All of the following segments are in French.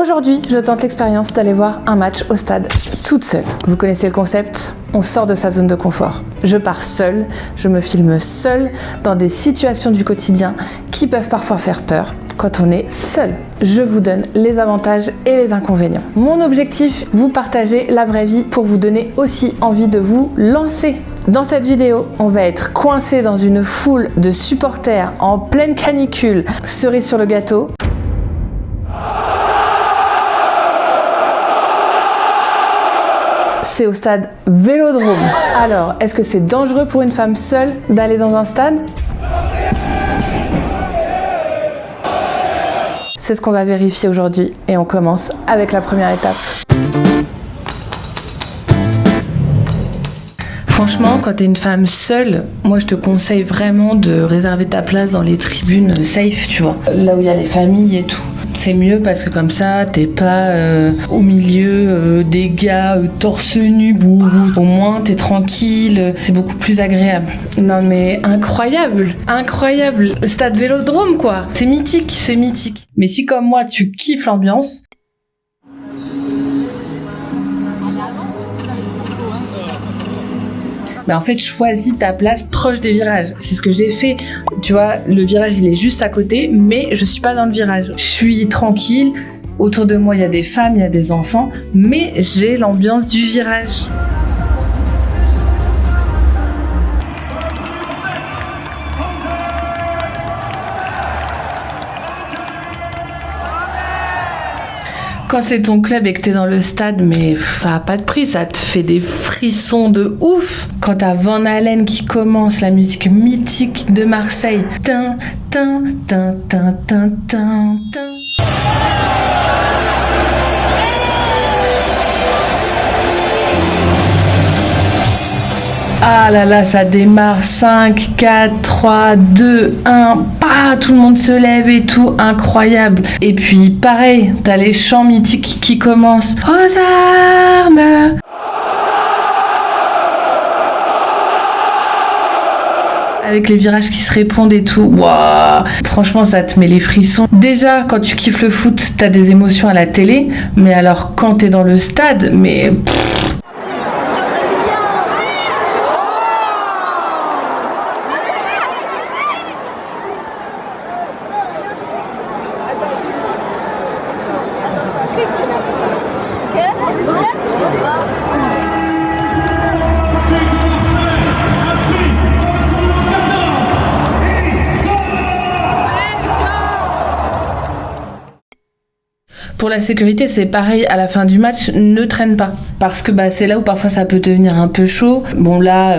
Aujourd'hui, je tente l'expérience d'aller voir un match au stade toute seule. Vous connaissez le concept ? On sort de sa zone de confort. Je pars seule, je me filme seule dans des situations du quotidien qui peuvent parfois faire peur quand on est seul. Je vous donne les avantages et les inconvénients. Mon objectif, vous partager la vraie vie pour vous donner aussi envie de vous lancer. Dans cette vidéo, on va être coincé dans une foule de supporters en pleine canicule. Cerise sur le gâteau. C'est au stade Vélodrome. Alors, est-ce que c'est dangereux pour une femme seule d'aller dans un stade ? C'est ce qu'on va vérifier aujourd'hui et on commence avec la première étape. Franchement, quand t'es une femme seule, moi je te conseille vraiment de réserver ta place dans les tribunes safe, tu vois. Là où il y a les familles et tout. C'est mieux parce que comme ça, t'es pas au milieu des gars torse nu. Au moins, t'es tranquille, c'est beaucoup plus agréable. Non mais incroyable, incroyable. Stade Vélodrome quoi. C'est mythique, c'est mythique. Mais si comme moi, tu kiffes l'ambiance, en fait, choisis ta place proche des virages. C'est ce que j'ai fait. Tu vois, le virage, il est juste à côté, mais je suis pas dans le virage. Je suis tranquille. Autour de moi, il y a des femmes, il y a des enfants, mais j'ai l'ambiance du virage. Quand c'est ton club et que t'es dans le stade, mais ça a pas de prix, ça te fait des frissons de ouf. Quand t'as Van Halen qui commence, la musique mythique de Marseille. Tin, tin, tin, tin, tin, tin, tin. Ah là là, ça démarre, 5, 4, 3, 2, 1, tout le monde se lève et tout, incroyable. Et puis pareil, t'as les chants mythiques qui commencent. Aux armes! Avec les virages qui se répondent et tout, waouh! Franchement, ça te met les frissons. Déjà, quand tu kiffes le foot, t'as des émotions à la télé, mais alors quand t'es dans le stade, mais... Pour la sécurité, c'est pareil, à la fin du match, ne traîne pas. Parce que c'est là où parfois ça peut devenir un peu chaud. Bon là,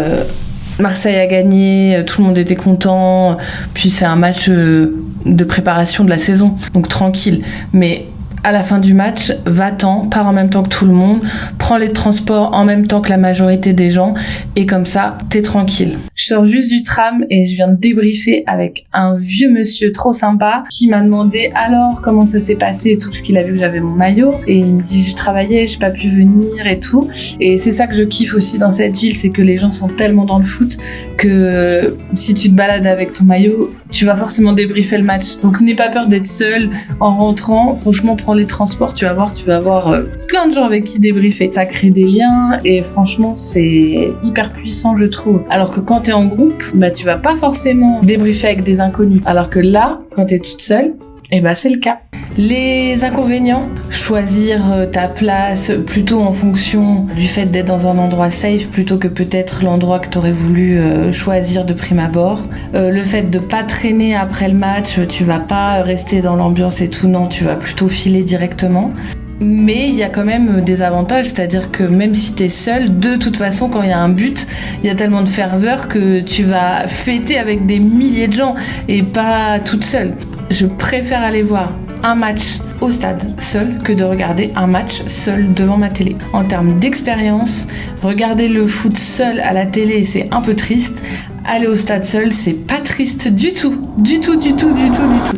Marseille a gagné, tout le monde était content, puis c'est un match de préparation de la saison, donc tranquille. Mais à la fin du match, va-t'en, pars en même temps que tout le monde, prends les transports en même temps que la majorité des gens, et comme ça, t'es tranquille. Je sors juste du tram et je viens de débriefer avec un vieux monsieur trop sympa qui m'a demandé alors comment ça s'est passé et tout, parce qu'il a vu que j'avais mon maillot, et il me dit j'ai travaillé, j'ai pas pu venir et tout. Et c'est ça que je kiffe aussi dans cette ville, c'est que les gens sont tellement dans le foot que si tu te balades avec ton maillot, tu vas forcément débriefer le match. Donc n'aie pas peur d'être seul en rentrant. Franchement, prends les transports, tu vas voir plein de gens avec qui débriefer. Ça crée des liens et franchement, c'est hyper puissant, je trouve. Alors que quand t'es en groupe, tu vas pas forcément débriefer avec des inconnus. Alors que là, quand t'es toute seule, c'est le cas. Les inconvénients, choisir ta place plutôt en fonction du fait d'être dans un endroit safe plutôt que peut-être l'endroit que t'aurais voulu choisir de prime abord. Le fait de pas traîner après le match, tu vas pas rester dans l'ambiance et tout, non, tu vas plutôt filer directement. Mais il y a quand même des avantages, c'est-à-dire que même si t'es seule, de toute façon, quand il y a un but, il y a tellement de ferveur que tu vas fêter avec des milliers de gens et pas toute seule. Je préfère aller voir un match au stade seul que de regarder un match seul devant ma télé. En termes d'expérience, regarder le foot seul à la télé, c'est un peu triste. Aller au stade seul, c'est pas triste du tout. Du tout.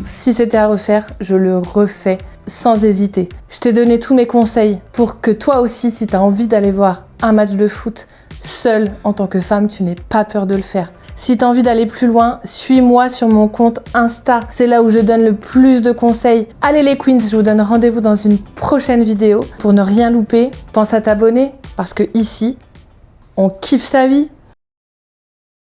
Si c'était à refaire, je le refais sans hésiter. Je t'ai donné tous mes conseils pour que toi aussi, si t'as envie d'aller voir un match de foot seul en tant que femme, tu n'aies pas peur de le faire. Si t'as envie d'aller plus loin, suis-moi sur mon compte Insta. C'est là où je donne le plus de conseils. Allez les queens, je vous donne rendez-vous dans une prochaine vidéo. Pour ne rien louper, pense à t'abonner parce que ici, on kiffe sa vie.